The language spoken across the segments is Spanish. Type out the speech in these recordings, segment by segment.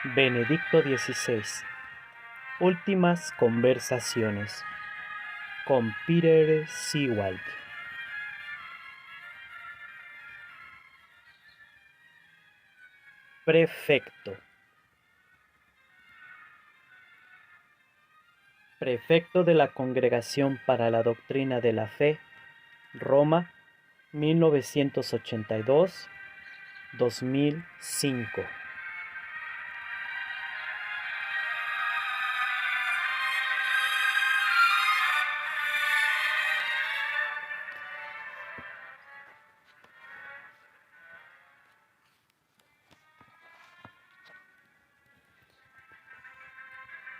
Benedicto XVI. Últimas conversaciones con Peter Sewald. Prefecto. Prefecto de la Congregación para la Doctrina de la Fe, Roma, 1982-2005.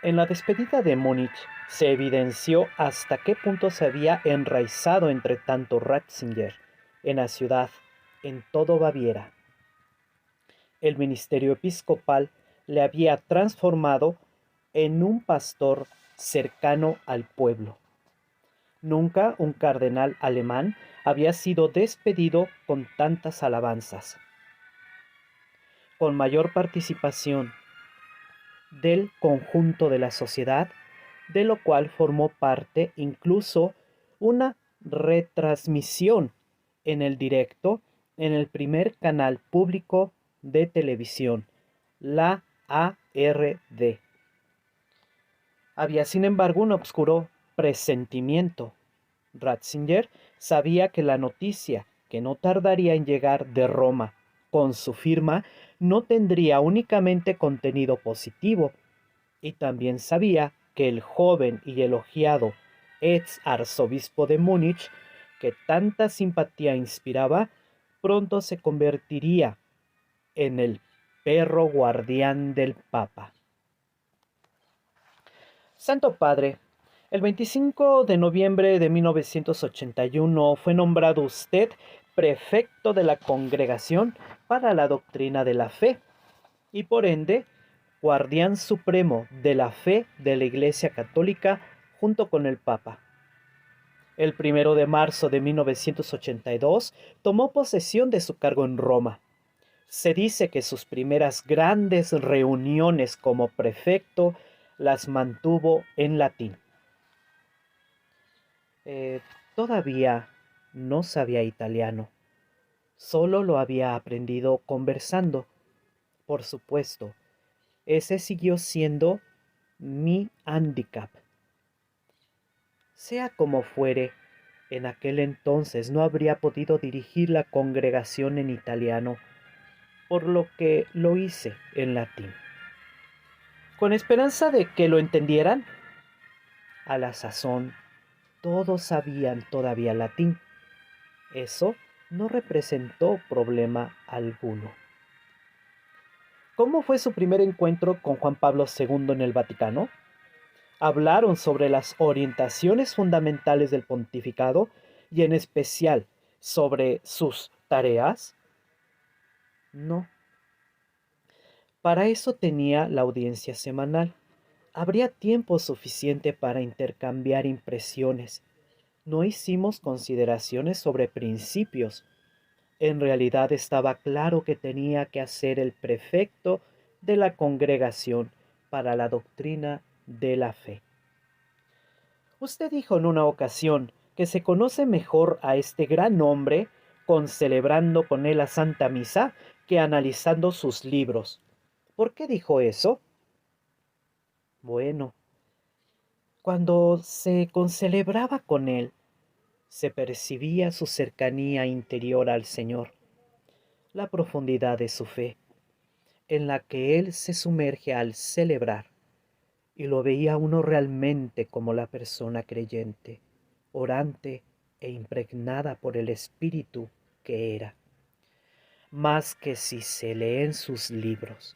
En la despedida de Múnich se evidenció hasta qué punto se había enraizado entre tanto Ratzinger en la ciudad, en todo Baviera. El ministerio episcopal le había transformado en un pastor cercano al pueblo. Nunca un cardenal alemán había sido despedido con tantas alabanzas, con mayor participación del conjunto de la sociedad, de lo cual formó parte incluso una retransmisión en el directo en el primer canal público de televisión, la ARD. Había sin embargo un obscuro presentimiento. Ratzinger sabía que la noticia, que no tardaría en llegar de Roma con su firma, no tendría únicamente contenido positivo, y también sabía que el joven y elogiado ex arzobispo de Múnich, que tanta simpatía inspiraba, pronto se convertiría en el perro guardián del Papa. Santo Padre, el 25 de noviembre de 1981 fue nombrado usted prefecto de la Congregación para la Doctrina de la Fe y por ende guardián supremo de la fe de la Iglesia Católica junto con el Papa. El 1 de marzo de 1982 tomó posesión de su cargo en Roma. Se dice que sus primeras grandes reuniones como prefecto las mantuvo en latín. Todavía no sabía italiano, solo lo había aprendido conversando. Por supuesto, ese siguió siendo mi hándicap. Sea como fuere, en aquel entonces no habría podido dirigir la congregación en italiano, por lo que lo hice en latín, con esperanza de que lo entendieran. A la sazón, todos sabían todavía latín. Eso no representó problema alguno. ¿Cómo fue su primer encuentro con Juan Pablo II en el Vaticano? ¿Hablaron sobre las orientaciones fundamentales del pontificado y en especial sobre sus tareas? No. Para eso tenía la audiencia semanal. Habría tiempo suficiente para intercambiar impresiones. No hicimos consideraciones sobre principios. En realidad estaba claro que tenía que hacer el prefecto de la congregación para la doctrina de la fe. Usted dijo en una ocasión que se conoce mejor a este gran hombre con celebrando con él la Santa Misa que analizando sus libros. ¿Por qué dijo eso? Bueno, cuando se concelebraba con él, se percibía su cercanía interior al Señor, la profundidad de su fe, en la que él se sumerge al celebrar, y lo veía uno realmente como la persona creyente, orante e impregnada por el Espíritu que era, más que si se leen sus libros,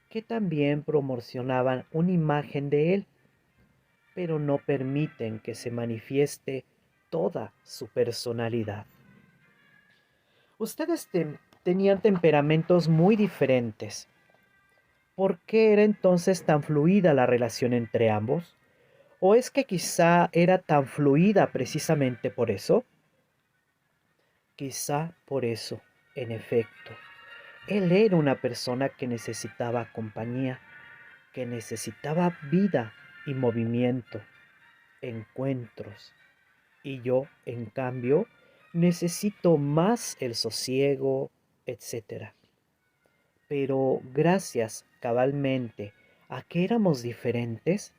que también promocionaban una imagen de él, pero no permiten que se manifieste toda su personalidad. Ustedes tenían temperamentos muy diferentes. ¿Por qué era entonces tan fluida la relación entre ambos? ¿O es que quizá era tan fluida precisamente por eso? Quizá por eso, en efecto, Él era una persona que necesitaba compañía, que necesitaba vida y movimiento, encuentros. Y yo, en cambio, necesito más el sosiego, etcétera. Pero gracias cabalmente a que éramos diferentes,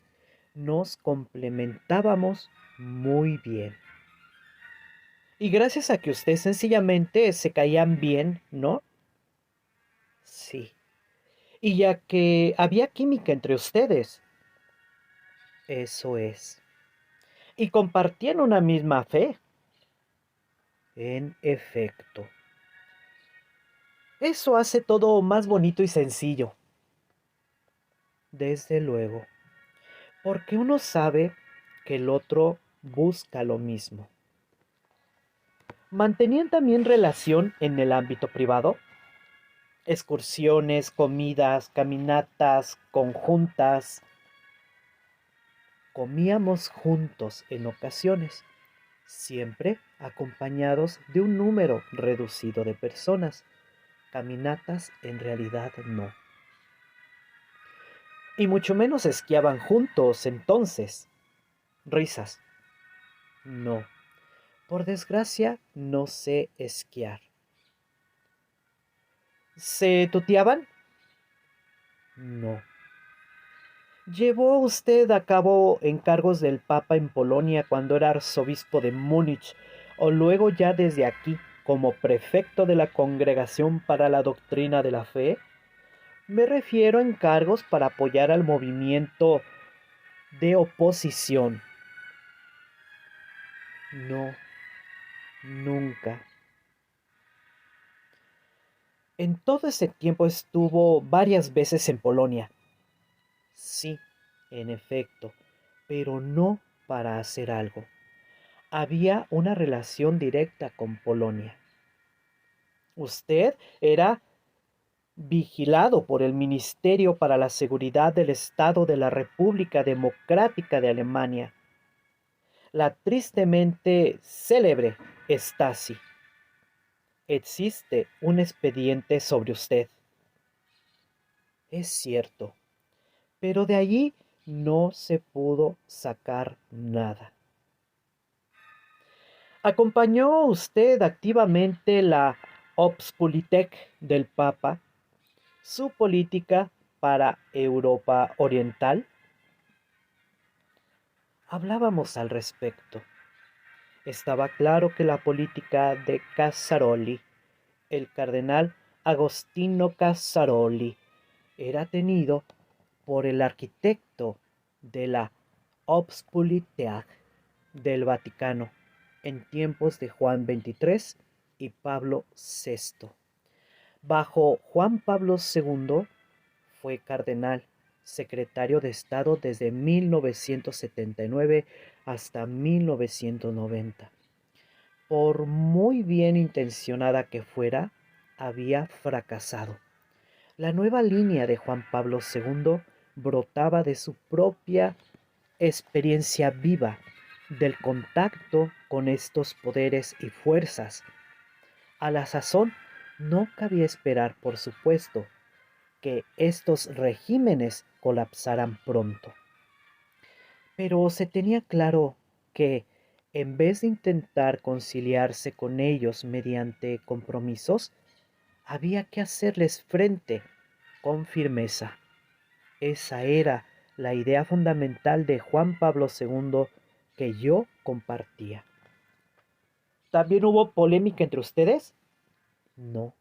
nos complementábamos muy bien. Y gracias a que ustedes sencillamente se caían bien, ¿no? Sí. Y ya que había química entre ustedes. Eso es. Y compartían una misma fe. En efecto. Eso hace todo más bonito y sencillo. Desde luego. Porque uno sabe que el otro busca lo mismo. ¿Mantenían también relación en el ámbito privado? Excursiones, comidas, caminatas, conjuntas. Comíamos juntos en ocasiones, siempre acompañados de un número reducido de personas. Caminatas en realidad no. Y mucho menos esquiaban juntos entonces. Risas. No. Por desgracia, no sé esquiar. ¿Se tuteaban? No. ¿Llevó usted a cabo encargos del Papa en Polonia cuando era arzobispo de Múnich o luego ya desde aquí como prefecto de la Congregación para la Doctrina de la Fe? Me refiero a encargos para apoyar al movimiento de oposición. No, nunca. En todo ese tiempo estuvo varias veces en Polonia. Sí, en efecto, pero no para hacer algo. Había una relación directa con Polonia. Usted era vigilado por el Ministerio para la Seguridad del Estado de la República Democrática de Alemania, la tristemente célebre Stasi. Existe un expediente sobre usted. Es cierto, pero de allí no se pudo sacar nada. ¿Acompañó usted activamente la Obspolitik del Papa, su política para Europa Oriental? Hablábamos al respecto. Estaba claro que la política de Casaroli, el cardenal Agostino Casaroli, era tenido por el arquitecto de la Obspolitik del Vaticano en tiempos de Juan XXIII y Pablo VI. Bajo Juan Pablo II fue cardenal, secretario de Estado desde 1979 hasta 1990. Por muy bien intencionada que fuera, había fracasado. La nueva línea de Juan Pablo II brotaba de su propia experiencia viva, del contacto con estos poderes y fuerzas. A la sazón, no cabía esperar, por supuesto, que estos regímenes colapsaran pronto. Pero se tenía claro que, en vez de intentar conciliarse con ellos mediante compromisos, había que hacerles frente con firmeza. Esa era la idea fundamental de Juan Pablo II que yo compartía. ¿También hubo polémica entre ustedes? No.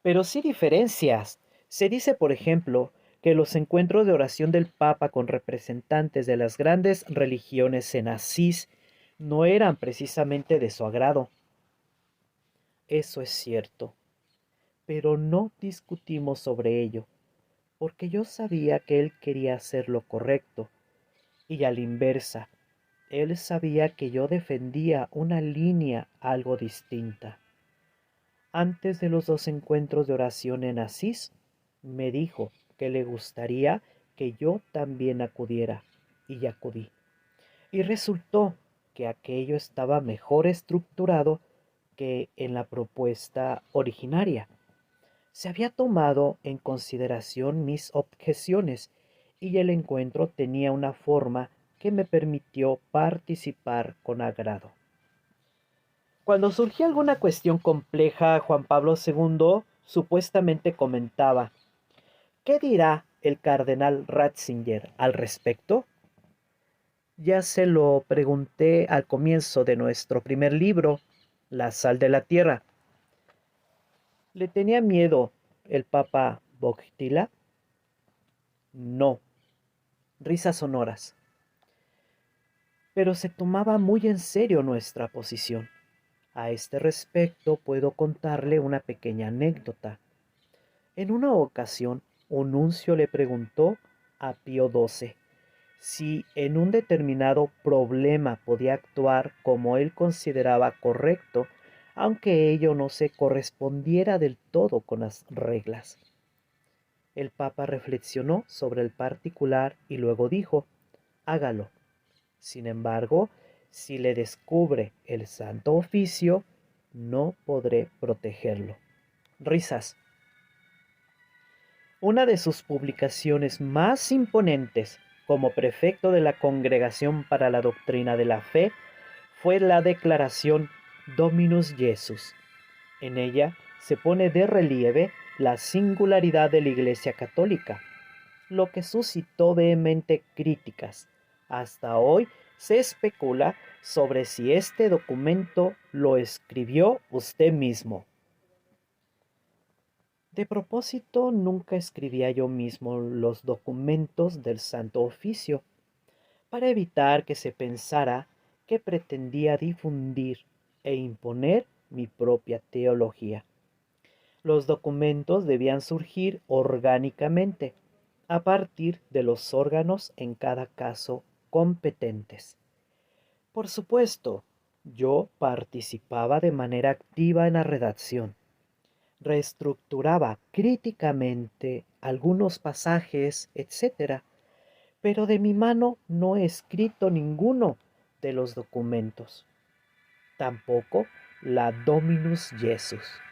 Pero sí diferencias. Se dice, por ejemplo, que los encuentros de oración del Papa con representantes de las grandes religiones en Asís no eran precisamente de su agrado. Eso es cierto, pero no discutimos sobre ello, porque yo sabía que él quería hacer lo correcto, y a la inversa, él sabía que yo defendía una línea algo distinta. Antes de los 2 encuentros de oración en Asís, me dijo que le gustaría que yo también acudiera, y acudí. Y resultó que aquello estaba mejor estructurado que en la propuesta originaria. Se había tomado en consideración mis objeciones y el encuentro tenía una forma que me permitió participar con agrado. Cuando surgía alguna cuestión compleja, Juan Pablo II supuestamente comentaba: ¿qué dirá el cardenal Ratzinger al respecto? Ya se lo pregunté al comienzo de nuestro primer libro, La sal de la tierra. ¿Le tenía miedo el Papa Bogtila? No. Risas sonoras. Pero se tomaba muy en serio nuestra posición. A este respecto puedo contarle una pequeña anécdota. En una ocasión, un nuncio le preguntó a Pío XII si en un determinado problema podía actuar como él consideraba correcto, aunque ello no se correspondiera del todo con las reglas. El Papa reflexionó sobre el particular y luego dijo: hágalo. Sin embargo, si le descubre el Santo Oficio, no podré protegerlo. Risas. Una de sus publicaciones más imponentes como prefecto de la Congregación para la Doctrina de la Fe fue la Declaración Dominus Jesus. En ella se pone de relieve la singularidad de la Iglesia Católica, lo que suscitó vehemente críticas. Hasta hoy se especula sobre si este documento lo escribió usted mismo. De propósito, nunca escribía yo mismo los documentos del Santo Oficio, para evitar que se pensara que pretendía difundir e imponer mi propia teología. Los documentos debían surgir orgánicamente, a partir de los órganos en cada caso competentes. Por supuesto, yo participaba de manera activa en la redacción. Reestructuraba críticamente algunos pasajes, etcétera, pero de mi mano no he escrito ninguno de los documentos, tampoco la Dominus Jesus.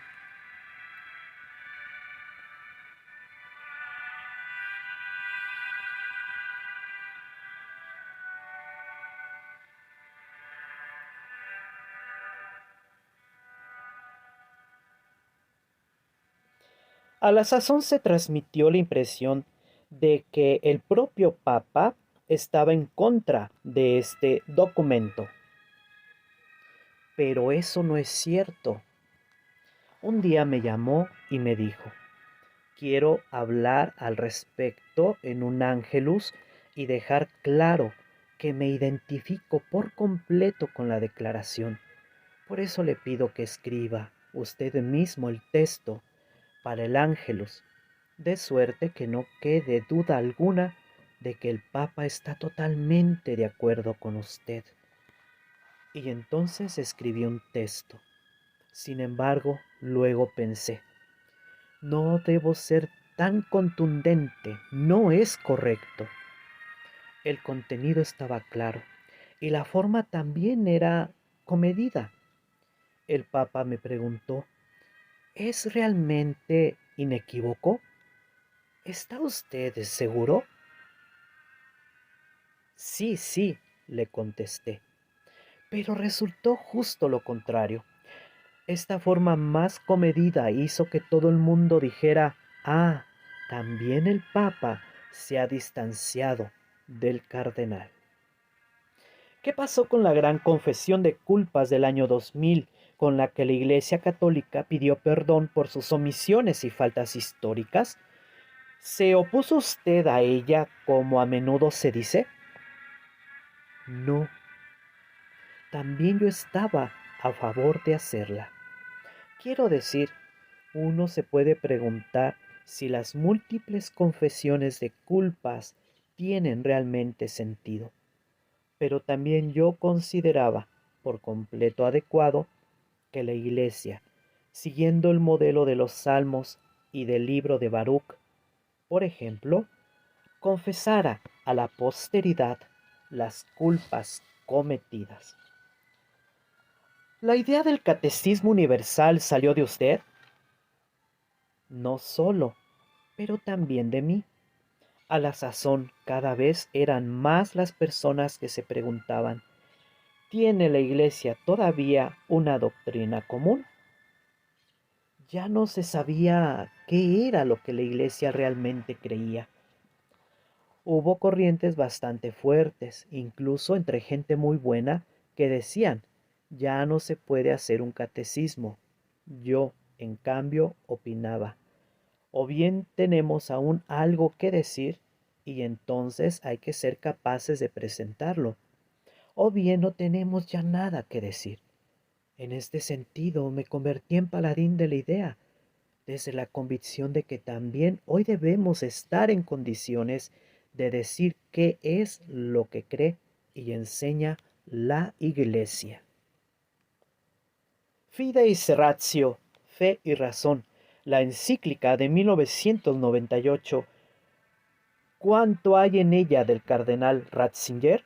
A la sazón se transmitió la impresión de que el propio Papa estaba en contra de este documento. Pero eso no es cierto. Un día me llamó y me dijo: quiero hablar al respecto en un Ángelus y dejar claro que me identifico por completo con la declaración. Por eso le pido que escriba usted mismo el texto para el Ángelus, de suerte que no quede duda alguna de que el Papa está totalmente de acuerdo con usted. Y entonces escribí un texto. Sin embargo, luego pensé: no debo ser tan contundente, no es correcto. El contenido estaba claro y la forma también era comedida. El Papa me preguntó: ¿es realmente inequívoco? ¿Está usted seguro? Sí, sí, le contesté, pero resultó justo lo contrario. Esta forma más comedida hizo que todo el mundo dijera: ah, también el Papa se ha distanciado del cardenal. ¿Qué pasó con la gran confesión de culpas del año 2000, con la que la Iglesia Católica pidió perdón por sus omisiones y faltas históricas? ¿Se opuso usted a ella como a menudo se dice? No, también yo estaba a favor de hacerla. Quiero decir, uno se puede preguntar si las múltiples confesiones de culpas tienen realmente sentido, pero también yo consideraba por completo adecuado que la Iglesia, siguiendo el modelo de los Salmos y del libro de Baruch, por ejemplo, confesara a la posteridad las culpas cometidas. ¿La idea del catecismo universal salió de usted? no solo, pero también de mí. A la sazón, cada vez eran más las personas que se preguntaban, ¿tiene la Iglesia todavía una doctrina común? Ya no se sabía qué era lo que la Iglesia realmente creía. Hubo corrientes bastante fuertes, incluso entre gente muy buena, que decían, ya no se puede hacer un catecismo. Yo, en cambio, opinaba, o bien tenemos aún algo que decir y entonces hay que ser capaces de presentarlo, o bien no tenemos ya nada que decir. En este sentido me convertí en paladín de la idea, desde la convicción de que también hoy debemos estar en condiciones de decir qué es lo que cree y enseña la Iglesia. Fides Ratio, Fe y Razón, la encíclica de 1998. ¿Cuánto hay en ella del cardenal Ratzinger?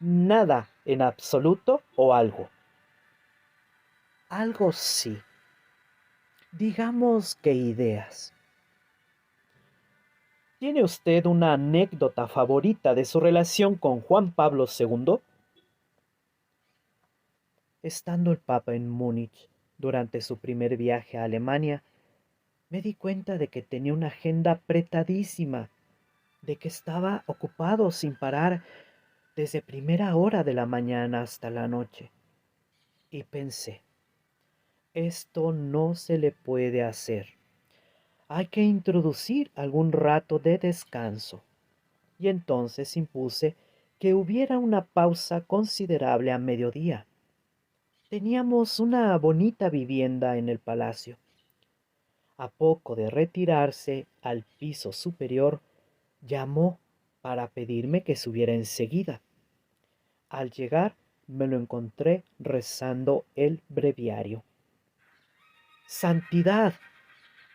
Nada en absoluto o algo. Algo sí. Digamos que ideas. ¿Tiene usted una anécdota favorita de su relación con Juan Pablo II? Estando el Papa en Múnich durante su primer viaje a Alemania, me di cuenta de que tenía una agenda apretadísima, de que estaba ocupado sin parar desde primera hora de la mañana hasta la noche. Y pensé, esto no se le puede hacer. Hay que introducir algún rato de descanso. Y entonces impuse que hubiera una pausa considerable a mediodía. Teníamos una bonita vivienda en el palacio. A poco de retirarse al piso superior, llamó para pedirme que subiera enseguida. Al llegar, me lo encontré rezando el breviario. Santidad,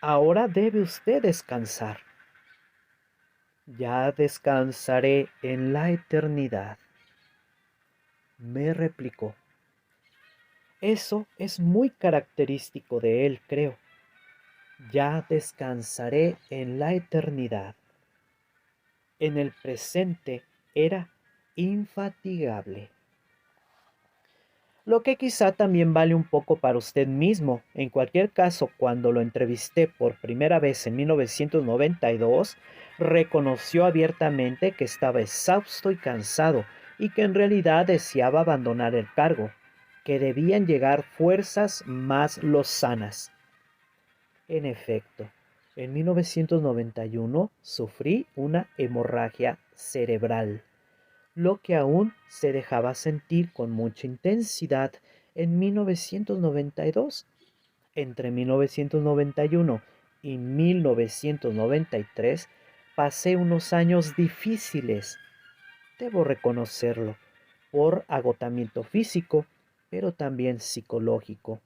ahora debe usted descansar. Ya descansaré en la eternidad, me replicó. Eso es muy característico de él, creo. Ya descansaré en la eternidad. En el presente era infatigable. Lo que quizá también vale un poco para usted mismo. En cualquier caso, cuando lo entrevisté por primera vez en 1992, reconoció abiertamente que estaba exhausto y cansado y que en realidad deseaba abandonar el cargo, que debían llegar fuerzas más lozanas. En efecto, en 1991 sufrí una hemorragia cerebral, lo que aún se dejaba sentir con mucha intensidad en 1992. Entre 1991 y 1993 pasé unos años difíciles, debo reconocerlo, por agotamiento físico, pero también psicológico.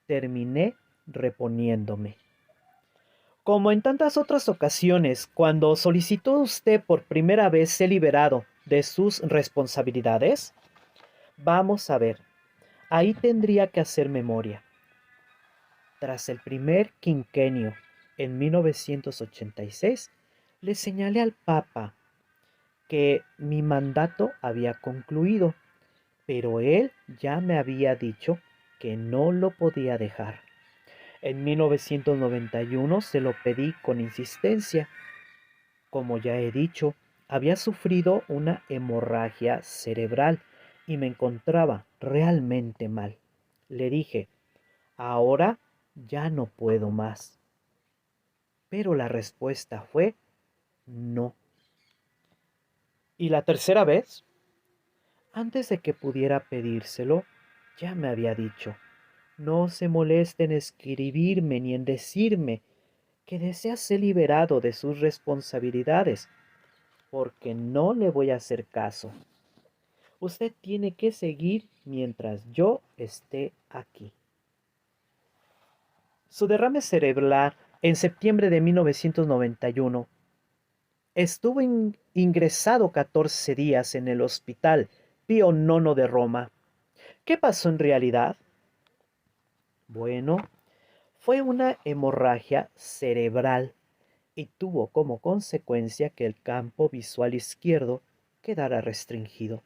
Terminé reponiéndome. Como en tantas otras ocasiones, cuando solicitó usted por primera vez ser liberado de sus responsabilidades, vamos a ver, ahí tendría que hacer memoria. Tras el primer quinquenio, en 1986, le señalé al Papa que mi mandato había concluido, pero él ya me había dicho que no lo podía dejar. En 1991 se lo pedí con insistencia. Como ya he dicho, había sufrido una hemorragia cerebral y me encontraba realmente mal. Le dije, ahora ya no puedo más. Pero la respuesta fue no. ¿Y la tercera vez? Antes de que pudiera pedírselo, ya me había dicho, no se moleste en escribirme ni en decirme que desea ser liberado de sus responsabilidades, porque no le voy a hacer caso. Usted tiene que seguir mientras yo esté aquí. Su derrame cerebral en septiembre de 1991. Estuvo ingresado 14 días en el Hospital Pío IX de Roma. ¿Qué pasó en realidad? Bueno, Fue una hemorragia cerebral y tuvo como consecuencia que el campo visual izquierdo quedara restringido.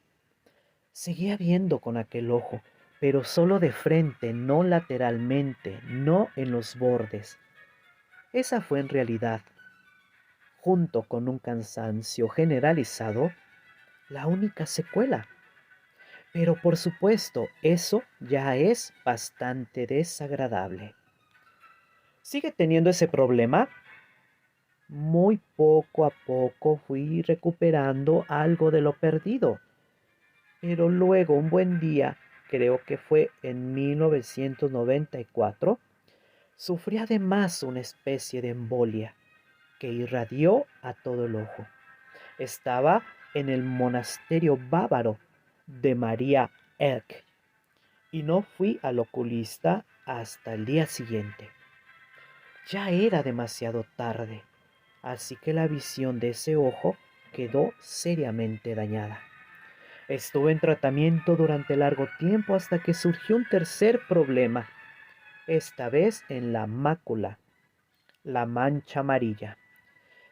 Seguía viendo con aquel ojo, pero solo de frente, no lateralmente, no en los bordes. Esa fue en realidad, junto con un cansancio generalizado, la única secuela. Pero por supuesto, eso ya es bastante desagradable. ¿Sigue teniendo ese problema? Muy poco a poco fui recuperando algo de lo perdido. Pero luego, un buen día, creo que fue en 1994, sufrí además una especie de embolia que irradió a todo el ojo. Estaba en el monasterio bávaro de María Elk y no fui al oculista hasta el día siguiente. Ya era demasiado tarde, así que la visión de ese ojo quedó seriamente dañada. Estuve en tratamiento durante largo tiempo hasta que surgió un tercer problema, esta vez en la mácula, la mancha amarilla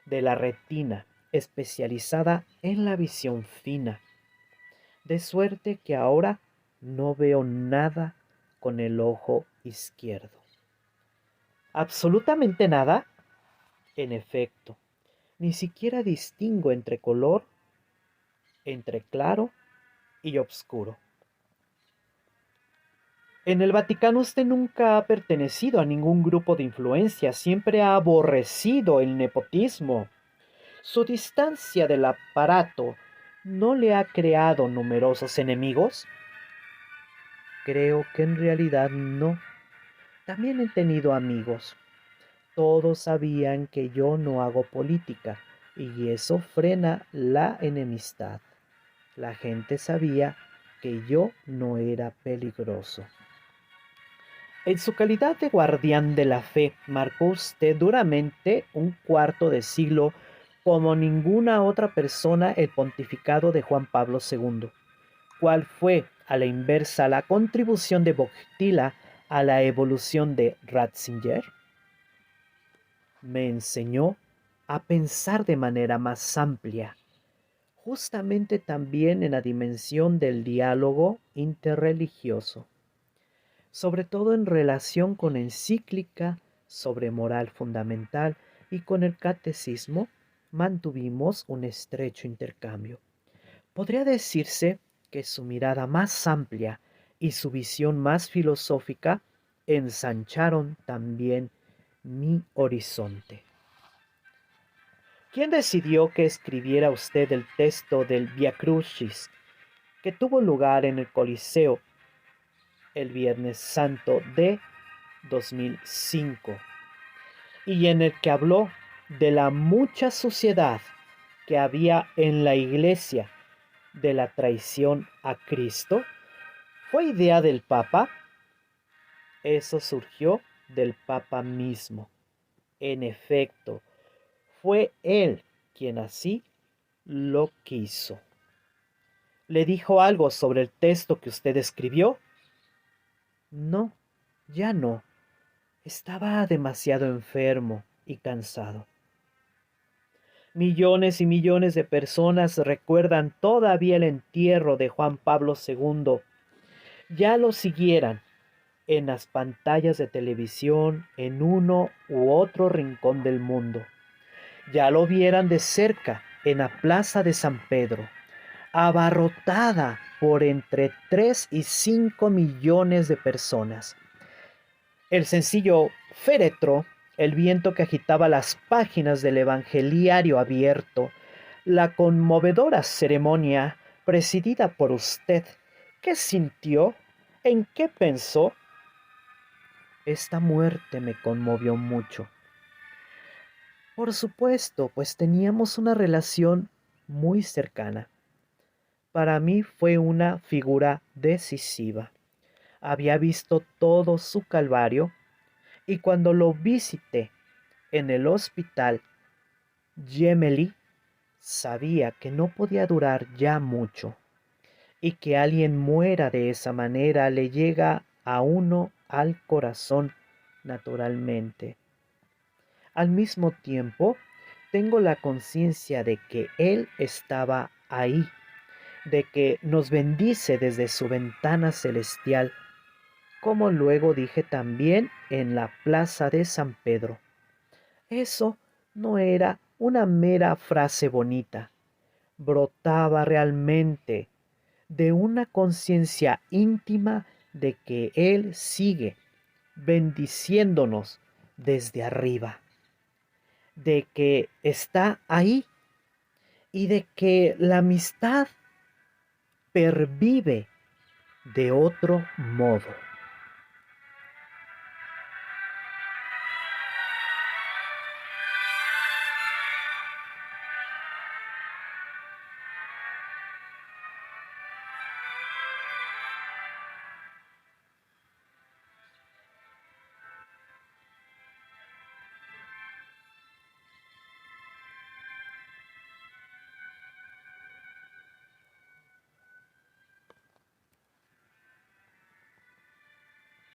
de la retina, especializada en la visión fina, de suerte que ahora no veo nada con el ojo izquierdo. ¿Absolutamente nada? En efecto, ni siquiera distingo entre color, entre claro y oscuro. En el Vaticano usted nunca ha pertenecido a ningún grupo de influencia, siempre ha aborrecido el nepotismo. Su distancia del aparato no le ha creado numerosos enemigos. Creo que en realidad no. También he tenido amigos. Todos sabían que yo no hago política y eso frena la enemistad. La gente sabía que yo no era peligroso. En su calidad de guardián de la fe, marcó usted duramente un cuarto de siglo como ninguna otra persona el pontificado de Juan Pablo II. ¿Cuál fue, a la inversa, la contribución de Wojtyla a la evolución de Ratzinger? Me enseñó a pensar de manera más amplia, justamente también en la dimensión del diálogo interreligioso, sobre todo en relación con encíclica sobre moral fundamental y con el catecismo, mantuvimos un estrecho intercambio. Podría decirse que su mirada más amplia y su visión más filosófica ensancharon también mi horizonte. ¿Quién decidió que escribiera usted el texto del Via Crucis que tuvo lugar en el Coliseo el Viernes Santo de 2005 y en el que habló de la mucha suciedad que había en la iglesia de la traición a Cristo? ¿Fue idea del Papa? Eso surgió del Papa mismo. En efecto, fue él quien así lo quiso. ¿Le dijo algo sobre el texto que usted escribió? No, ya no. Estaba demasiado enfermo y cansado. Millones y millones de personas recuerdan todavía el entierro de Juan Pablo II. Ya lo siguieran en las pantallas de televisión en uno u otro rincón del mundo. Ya lo vieran de cerca en la Plaza de San Pedro, abarrotada por entre 3 y 5 millones de personas. El sencillo féretro, el viento que agitaba las páginas del Evangeliario abierto, la conmovedora ceremonia presidida por usted, ¿qué sintió? ¿En qué pensó? Esta muerte me conmovió mucho. Por supuesto, pues teníamos una relación muy cercana. Para mí fue una figura decisiva. Había visto todo su calvario y cuando lo visité en el hospital Gemelli, sabía que no podía durar ya mucho y que alguien muera de esa manera le llega a uno al corazón naturalmente. Al mismo tiempo, tengo la conciencia de que Él estaba ahí, de que nos bendice desde su ventana celestial, como luego dije también en la plaza de San Pedro. Eso no era una mera frase bonita, brotaba realmente de una conciencia íntima de que Él sigue bendiciéndonos desde arriba, de que está ahí y de que la amistad pervive de otro modo.